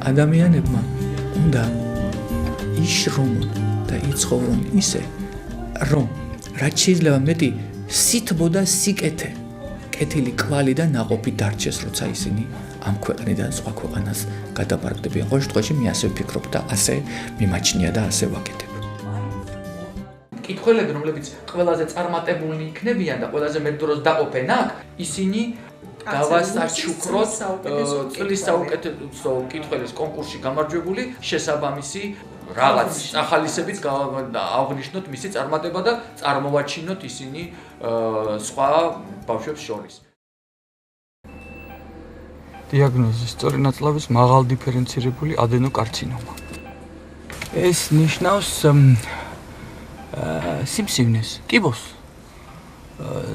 ადამიანებმა უნდა იშრომონ და იცხოვრონ ისე, რომ რაც შეიძლება მეტი სითბო და სიკეთე, კეთილი კვალი და ნაყოფი დარჩეს, როცა ისინი ამ ქვეყნიდან სხვა ქვეყანას გადაბარგდებიან. ყოველ შემთხვევაში მე ასე ვფიქრობ და ასე მიმაჩნია და ასე ვაკეთებ. კითხველები, რომლებიც ყველაზე წარმატებულნი იქნებიან და ყველაზე მეტ დროს დაყოფენ აქ, ისინი გავასაჩუქროთ წლის საუკეთესო კითხველის კონკურსში გამარჯვებული შესაბამისი რაღაც ახალისებით აღნიშნოთ მისი წარმატება და წარმოვაჩინოთ ისინი სხვა ბავშვებს შორის. დიაგნოზი სწორი ნაწლავის მაღალ დიფერენცირებული ადენოკარცინომა. ეს ნიშნავს სიმსივნეს, კიბოს.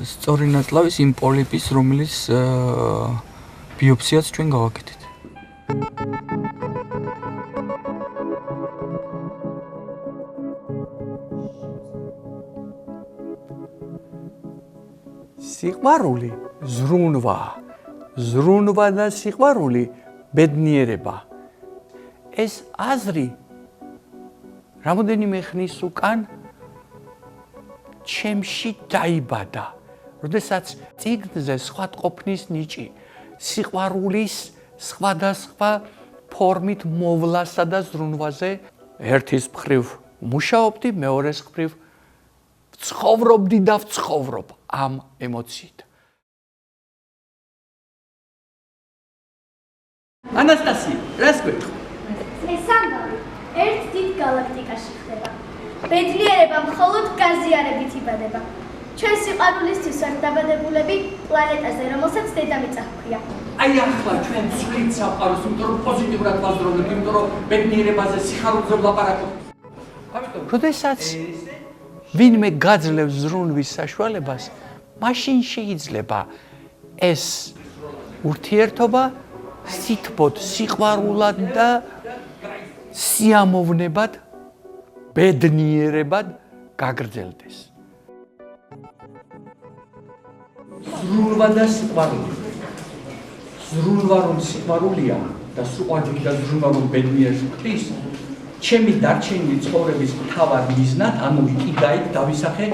სწორი ნაწლავის იმ პოლიპის, რომელიც ბიოპსიაც ჩვენ გავაკეთეთ. სიყვარული ზრუნვა, ზრუნვა და სიყვარული ბედნიერება. ეს აზრი რამოდენიმე ხნის უკან ჩემში დაიბადა, როდესაც წიგნზე სხვადყოფნის ნიჭი, სიყვარულის სხვადასხვა ფორმით მოვლასა და ზრუნვაზე ერთის მხრივ მუშაობდი, მეორეს მხრივ ცხოვრობდი და ვცხოვრობ ამ ემოციით. ანასტასია, რას გვეთქვი? ეს ამბავი ერთ დიდ გალაქტიკაში ხდება. ბედნიერება მხოლოდ გაზიარებით იბადება. ჩვენ სიყვარულისთვის ვართ დაბადებულები პლანეტაზე, რომელსაც დედამიწა ჰქვია. აი ახლა ჩვენ ცვლით საყვარელს, იმიტომ რომ პოზიტიურად ვაზრობთ, იმიტომ რომ ბედნიერებაზე სიხარულზე ვლაპარაკობთ. როდესაც ვინმე გაძლევს ზრუნვის საშუალებას, მაშინ შეიძლება ეს ურთიერთობა სითბოდ, სიყვარულად და სიამოვნებად, ბედნიერებად გაგრძელდეს. ზრუნვა და სიყვარული. ზრუნვა რომ სიყვარულია და სიყვარული და ზრუნვა რომ ბედნიერს ხვდის, ჩემი დარჩენილი ცხოვრების მთავარ მიზნად, ანუ კიდაით დავისახე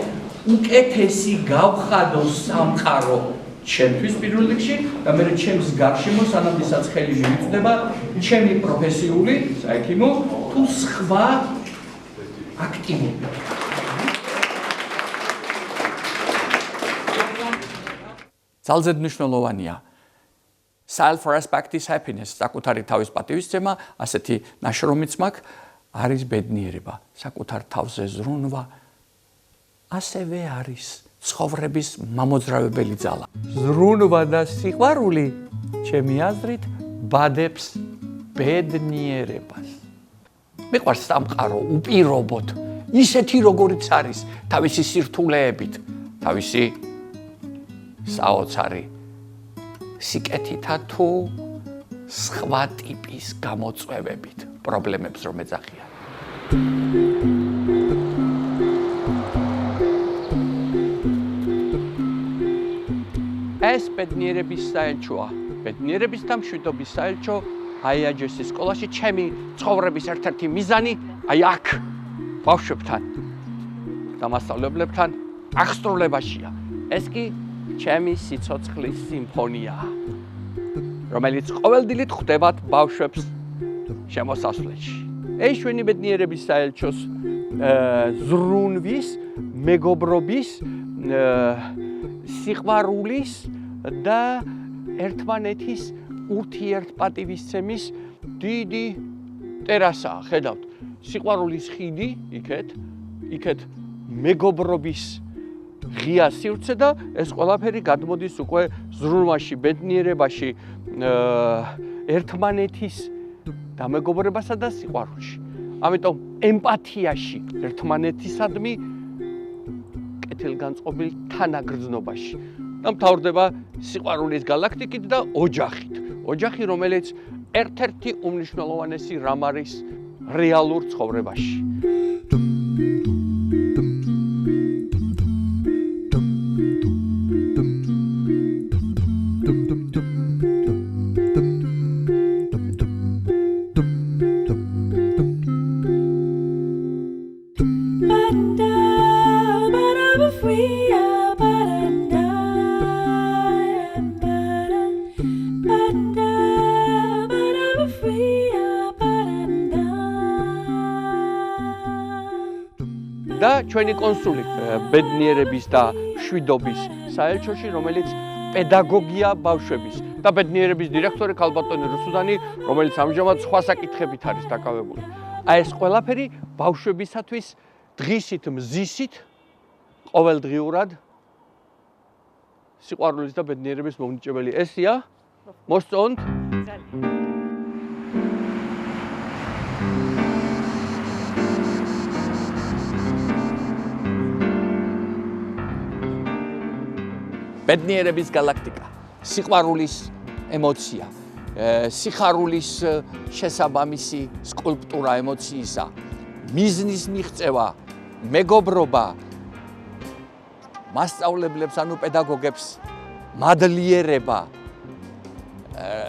უკეთესი გავხადო სამყარო ჩემთვის პირველ რიგში და მე ჩემს გარშემო სანამდესაც ხელი მივიწვდება ჩემი პროფესიული, საექიმო თუ სხვა აქტივობები. ძალზედ მნიშვნელოვანია self-respect is happiness, საკუთარი თავის პატივისცემა, ასეთი ნაშრომიც მაქვს, არის ბედნიერება, საკუთარ თავზე ზრუნვა, ასევე არის ცხოვრების მამოძრავებელი ძალა. ზრუნვა და სიყვარული, ჩემი აზრით, ბადებს ბედნიერებას. მიყვარს სამყარო უპირობოდ, ისეთი როგორიც არის, თავისი სირთულეებით, თავისი საოცარი სიკეთითა თუ სხვა ტიპის გამოწვევებით, პრობლემებს რომ ეძახიან. ეს ბედნიერების საელჩოა. ბედნიერების და მშვიდობის საელჩო აიაჯესის სკოლაში ჩემი ცხოვრების ერთ-ერთი მიზანი აი აქ ბავშვებთან და მასწავლებლებთან აღსრულებაშია. ეს კი ჩემი სიცოცხლის სიმფონიაა, რომელიც ყოველდილით ხვდებათ ბავშვებს შემოსასვლელში. ეს ჩვენი ბედნიერების საელჩოს ზრუნვის, მეგობრობის, სიყვარულის და ერთმანეთის ურთიერთპატივისცემის დიდი ტერასაა. ხედავთ, სიყვარულის ხიდი იქეთ მეგობრობის ღია სივრცე და ეს ყველაფერი გადმოდის უკვე ზრუნვაში, ბედნიერებაში, ერთმანეთის დამეგობრებასა და სიყვარულში. ამიტომ ემპათიაში ერთმანეთისადმი კეთილგანწყობილ თანაგრძნობაში. და მთავრდება სიყვარულის გალაქტიკით და ოჯახით. ოჯახი, რომელიც ერთ-ერთი უმნიშვნელოვანესი რამ არის რეალურ ცხოვრებაში. და ჩვენი კონსული ბედნიერების და შვიდობის საელჩოში, რომელიც პედაგოგია ბავშვების და ბედნიერების დირექტორი ქალბატონი რუსუდანი, რომელიც ამჟამად სხვა საკითხებით არის დაკავებული. აი ეს ყველაფერი ბავშვებისათვის დღისით, მზისით, ყოველდღიურად სიყვარულის და ბედნიერების მომნიჭებელი. ესია? მოსწონთ? ბედნიერების galaktika, სიყვარულის ემოცია, სიხარულის შესაბამისი სკულპტურა ემოციისა, მიზნის მიღწევა, მეგობრობა, მასწავლებლებს, ანუ პედაგოგებს მადლიერება,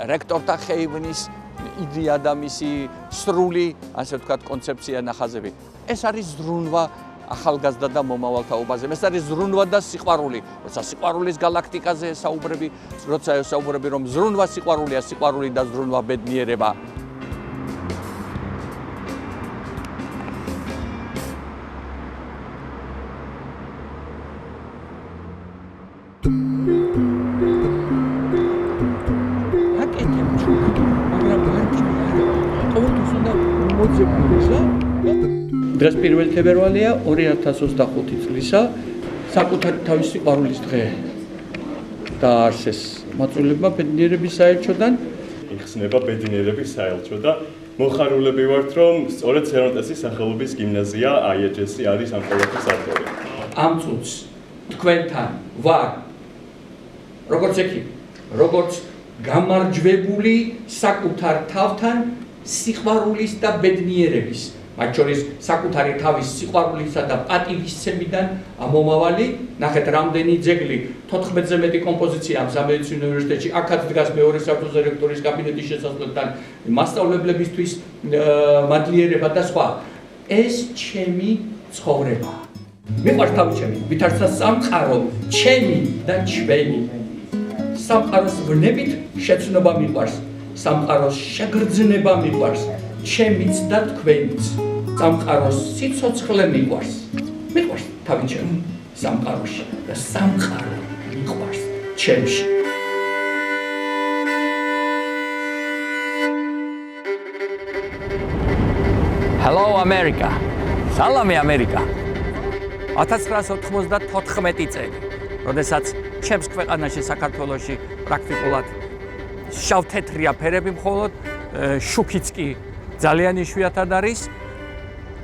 რექტორთა ხეივნის იდეა და მისი სრული, ასე ვთქვათ, კონცეფცია ნახაზები. ეს არის ზრუნვა ახალგაზრდა და მომავალთაობაზე. ეს არის ზრუნვა და სიყვარული. როცა სიყვარულის galaktikაზე საუბრები, როცა საუბრები რომ ზრუნვა სიყვარულია, სიყვარული და ზრუნვა ბედნიერება. დღეს 1 თებერვალია 2025 წლისა, საკუთარი თავის სიყვარულის დღე დაარსეს მაწვლილებმა ბედნიერების საელჩოდან. იხსნება ბედნიერების საელჩო და მოხარულები ვართ, რომ სწორედ სერონტესის სახელობის გიმნაზია IHS-ი არის ამ პროექტის ავტორი. ამ წუთს თქვენთან ვარ როგორც ექიმი, როგორც გამარჯვებული საკუთარ თავთან სიყვარულის და ბედნიერების, მათ შორის საკუთარი თავის სიყვარულისა და პატივისცემიდან ამომავალი. ნახეთ, რამდენი ძეგლი, 14-ზე მეტი კომპოზიცია ამ სამედიცინო უნივერსიტეტში, აქაც დგას მეორე სართულზე რექტორის კაბინეტის შესასვლელთან, მასწავლებლებისთვის მადლიერება და სხვა. ეს ჩემი ცხოვრება. მიყვარს თავი ჩემი, ვითარცა სამყარო, ჩემი და ჩვენი. სამყაროს ვნებით შეცნობა მიყვარს, სამყაროს შეგრძნება მიყვარს, ჩემიც და თქვენიც. სამყაროს სიცოცხლე მიყვარს. მიყვარს თავი ჩემი სამყაროში და სამყარო მიყვარს ჩემში. Hello America. Salami America. 1994 წელი, როდესაც ჩემს ქვეყანაში საქართველოში პრაქტიკულად შავ-თეთრი აფერები მხოლოდ შუქიც კი ძალიან იშვიათად არის.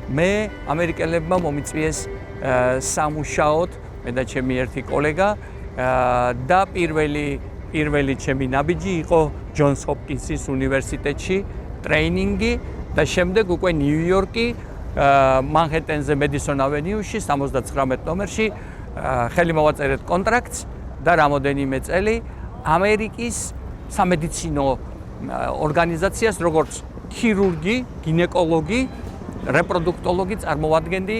მე ამერიკელებმა მომიწვიეს სამუშაოდ, მე და ჩემი ერთი კოლეგა და პირველი ჩემი ნაბიჯი იყო ჯონს ჰოპკინსის უნივერსიტეტში ტრეინინგი და შემდეგ უკვე ნიუ-იორკი მანჰეტენზე მედისონ ავენიუში 79 ნომერში ხელი მოვაწერეთ კონტრაქტს და რამოდენიმე წელი ამერიკის სამედიცინო ორგანიზაციას როგორც ქირურგი, გინეკოლოგი, რეპროდუქტოლოგი წარმოვადგენდი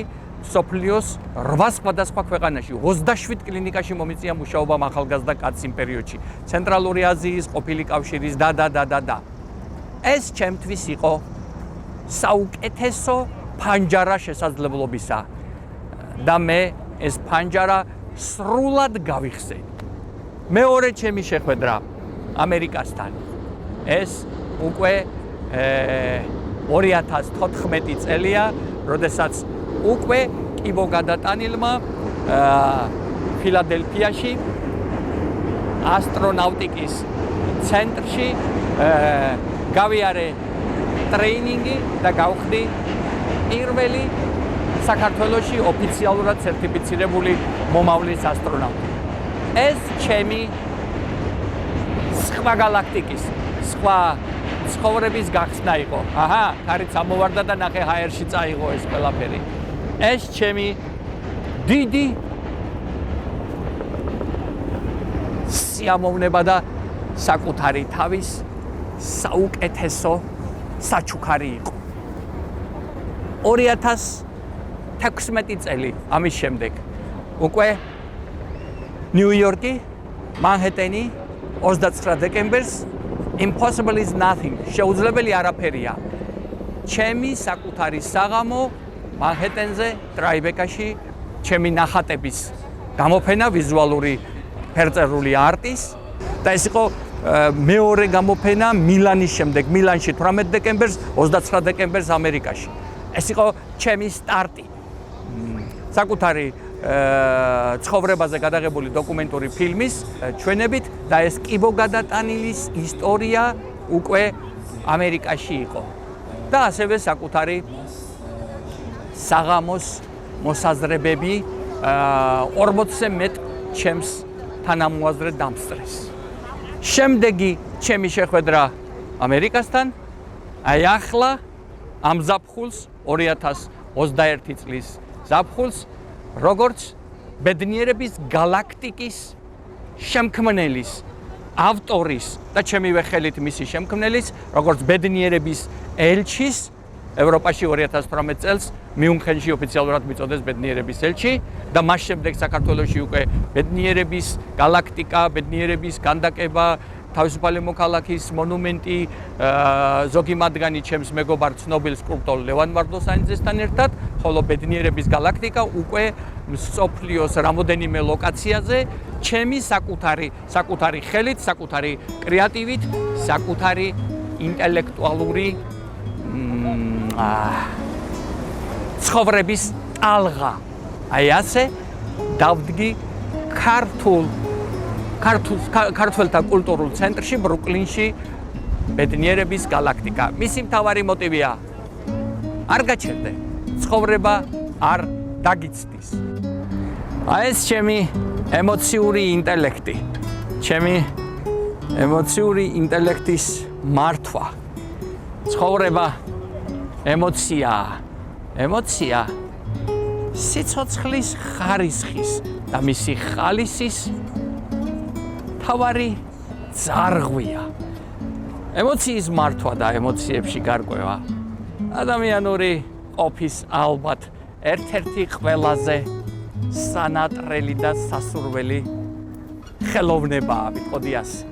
სოფლიოს 8 სხვადასხვა ქვეყანაში, 27 კლინიკაში მომიწია მუშაობა ახალგაზრდა კაცის იმ პერიოდში, ცენტრალური აზიის, ყოფილი კავშირის და. ეს ჩემთვის იყო საუკეთესო ფანჯარა შესაძლებლობისა და მე ეს ფანჯარა სრულად გავიხსენე. მეორე ჩემი შეხვედრა ამერიკასთან ეს უკვე 2014 წელია, როდესაც უკვე კიბოგადატანილმა ფილადელფიაში ასტრონავტიკის ცენტრში გავიარე ტრეინინგი და გავხდი პირველი საქართველოში ოფიციალურად სერტიფიცირებული მომავლის ასტრონავტი. ეს ჩემი სხვა galaktikis, სხვა ცხოვრების გახსნა იყო. აჰა, ხარიც ამოვარდა და ნახე ჰაერში წაიღო ეს ყველაფერი. ეს ჩემი დიდი სიამოვნება და საკუთარი თავის საუკეთესო საჩუქარი იყო. 2016 წელი ამის შემდეგ უკვე ნიუ-იორკი, მანჰეტენი 29 დეკემბერს impossible is nothing. შეუძლებელი არაფერია. ჩემი საკუთარი საღამო მანჰეტენზე, ტრაიბეკაში, ჩემი ნახატების გამოფენა ვიზუალური ფერწერული არტის და ეს იყო მეორე გამოფენა მილანის შემდეგ, მილანში 18 დეკემბერს, 29 დეკემბერს ამერიკაში. ეს იყო ჩემი სტარტი. საკუთარი ცხოვრებაზე გადაღებული დოკუმენტური ფილმის ჩვენებით და ეს კიბოგადატანილის ისტორია უკვე ამერიკაში იყო. და ასევე საკუთარი საღამოს მოსაზრებები 40-ზე მეტ ჩემს თანამოაზრე დამსწრეს. შემდეგი ჩემი შეხვედრა ამერიკასთან, აი ახლა ამ ზაფხულს 2021 წლის ზაფხულს როგორც ბედნიერების გალაქტიკის შემქმნელის, ავტორის და ჩემივე ხელით მისი შემქმნელის, როგორც ბედნიერების ელჩის ევროპაში 2018 წელს მიუნხენში ოფიციალურად მიწოდეს ბედნიერების ელჩი და მას შემდეგ საქართველოში უკვე ბედნიერების გალაქტიკა, ბედნიერების განდაკება, თავისუფალი მოქალაქის მონუმენტი, ზოგი მათგანი ჩემს მეგობარ ცნობილ სკულპტორ ლევან მარდოსანიძესთან ერთად, ხოლო ბედნიერების გალაქტიკა უკვე მსოფლიოს რამოდენიმე ლოკაციაზე ჩემი საკუთარი ხელით, საკუთარი კრეატივით, საკუთარი ინტელექტუალური ცხოვრების ტალღა. აი ასე დავდგი ქართველთა კულტურულ ცენტრში ბრუკლინში ბედნიერების გალაქტიკა. მისი მთავარი მოტივია არ გაჩერდე, ცხოვრება არ დაგიცდის. აი ეს ჩემი ემოციური ინტელექტი, ჩემი ემოციური ინტელექტის მართვა. ცხოვრება ემოცია სიცოცხლის ხარისხის და მისი ხალისის თავარი ძარღვია. ემოციის მართვა და ემოციებში გარკვევა ადამიანური ყოფის ალბათ ერთ-ერთი ყველაზე სანატრელი და სასურველი ხელოვნებაა, ვიტყოდი ასე.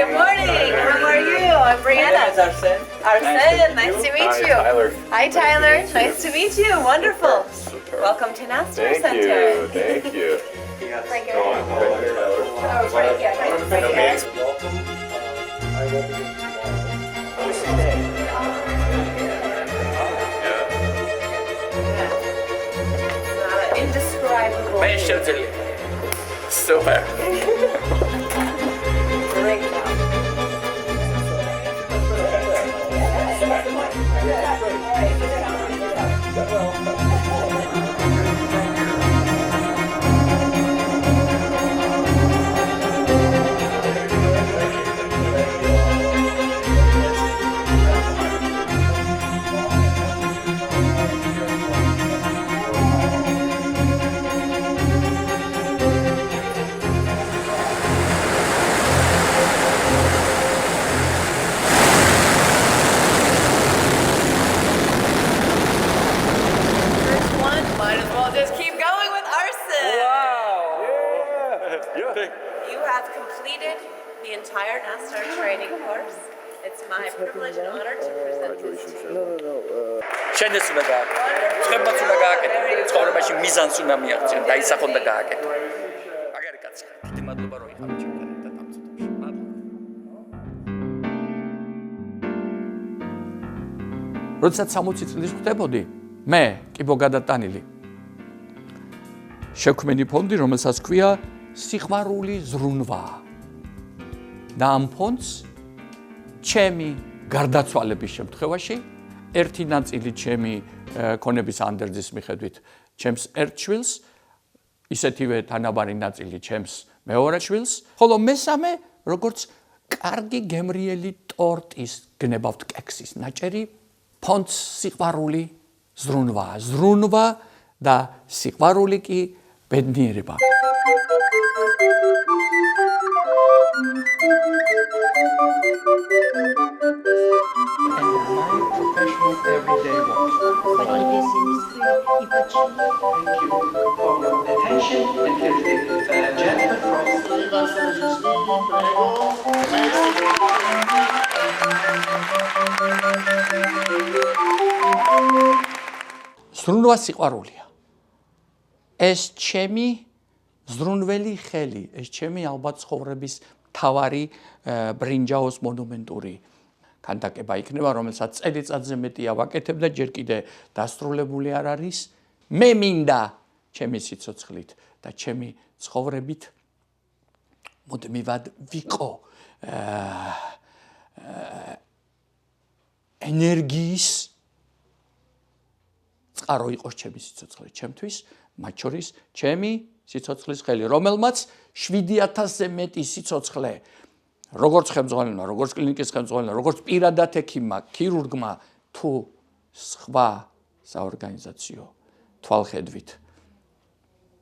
Good morning. How are you? I'm Brianna. Arsene. Arsene, nice to meet you. Tyler. Hi, Tyler. Nice to meet you. Wonderful. Super. Welcome to Nestor Thank Center. you. Thank you. Right here. Go on. Right here, Tyler. Oh, right here. Right here. Amazing. Indescribable. Super. Great job. Might as well just keep going with Arsene. You have completed the entire NASTAR training course. It's my privilege and honor to present this to you. შენდეს უნდა გააკეთო. ცხებაც უნდა გააკეთო. ცხოვრებაში მიზანს უნდა მიაღწიო, დაისახონ და გააკეთო. მაგარი კაცი. დიდი მადლობა რომ იყავით ჩემთან ერთად ამ წუთებში. მადლობა. როდესაც 60 წლის ხვდებოდი, მე კიბოგადატანილი შექმენი ფონდი, რომელსაც ქვია სიყვარული ზრუნვა. და ამ ფონდს ჩემი გარდაცვალების შემთხვევაში ერთი ნაწილი ჩემი ქონების ანდერძის მიხედვით ჩემს ერთ შვილს, ისეთივე თანაბარი ნაწილი ჩემს მეორე შვილს, ხოლო მესამე როგორც კარგი გემრიელი ტორტის გნებავთ კექსის ნაჭერი ფონდს სიყვარული ზრუნვა და სიყვარული კი ბედნიერება. Everyday work. Thank you for your attention and here's the gentleman ზრუნვა სიყვარულია. ეს ჩემი ზრუნველი ხელი, ეს ჩემი ალბათ ცხოვრების მთავარი ბრინჯაოს მონუმენტური ქანდაკება იქნება, რომელსაც წელიწადზე მეტია ვაკეთებ და ჯერ კიდე დასრულებული არ არის. მე მინდა ჩემი სიცოცხლით და ჩემი ცხოვრებით მუდმივად ვიყო ენერგიის წყარო იყოს ჩემი სიცოცხლე ჩემთვის, მათ შორის ჩემი სიცოცხლის ხელი, რომელმაც 7000-ზე მეტი სიცოცხლე როგორც ხელმძღვანელმა, როგორც კლინიკის ხელმძღვანელმა, როგორც პირადად ექიმმა, ქირურგმა თუ სხვა საორგანიზაციო თვალხედვით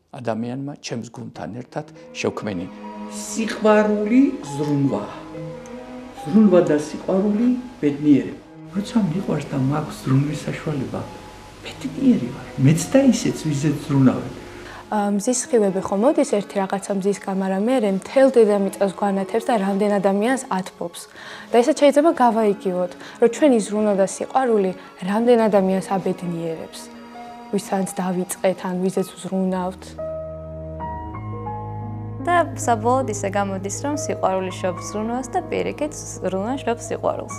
ადამიანმა ჩემს გუნდთან ერთად შევქმენი სიყვარული ზრუნვა. ზრუნვა და სიყვარული ბედნიერება. როცა მიყვარს და მაქვს ზრუნვის საშუალება, ბედნიერი ვარ. მეც და ისეც ვიზეთ ზრუნავენ. მზის სხივები ხომ მოდის ერთი რაღაცა მზის გამარა მერე მთელ დედამიწას გვანათებს და რამდენ ადამიანს ათბობს. და ესეც შეიძლება გავაიგივოთ, რომ ჩვენი ზრუნვა და სიყვარული რამდენ ადამიანს აბედნიერებს. ვისაც დავიწყეთ ან ვიზეც ვზრუნავთ. და საბოლოოდ ისე გამოდის, რომ სიყვარული შობს ზრუნვას და პირიქით ზრუნვა შობს სიყვარულს.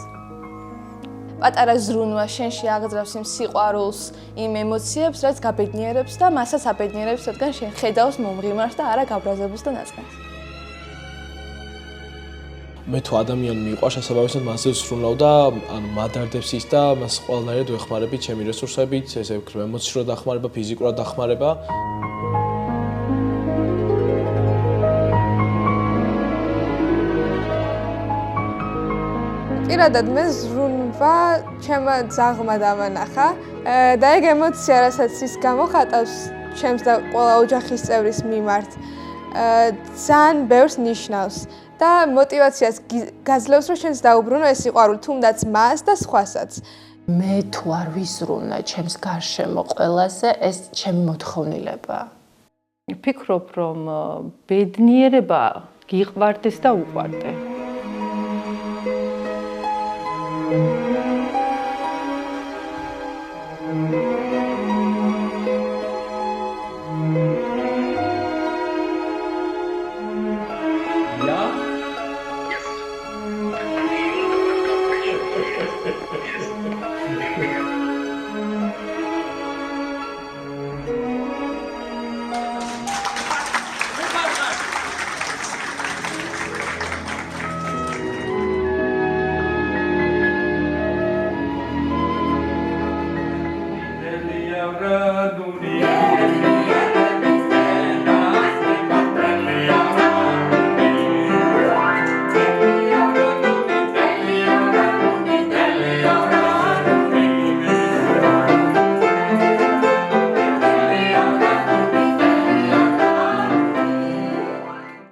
პატარა ზრუნვა შენში აღძრავს იმ სიყვარულს, იმ ემოციებს, რაც გაბედნიერებს და მასაც აბედნიერებს, რადგან შენ ხედავს მომღიმარს და არა გაბრაზებულს და ნაწყენს. მე თუ ადამიანი მიყვარს, შესაბამისად მასზე ვსრულავ და ანუ მადარდებს ის და მას ყველანაირად ვეხმარები ჩემი რესურსებით, ესე ვქნა ემოციურად დახმარება, ფიზიკურად დახმარება. პირადად მე ზრუნვა ჩემმა ძაღლმა დამანახა და ეგ ემოცია, რასაც ის გამოხატავს ჩემს და ყველა ოჯახის წევრის მიმართ, ძალიან ბევრს ნიშნავს და мотивაციას გაძლევს, რომ შენს დაუბრუნო ეს სიყვარული, თუნდაც მას და სხვასაც. მე თუ არ ვიზრუნე ჩემს გარშემო ყველაზე, ეს ჩემი მოთხოვნილებაა. ვფიქრობ, რომ ბედნიერება გიყვარდეს და უყვარდე. Thank you.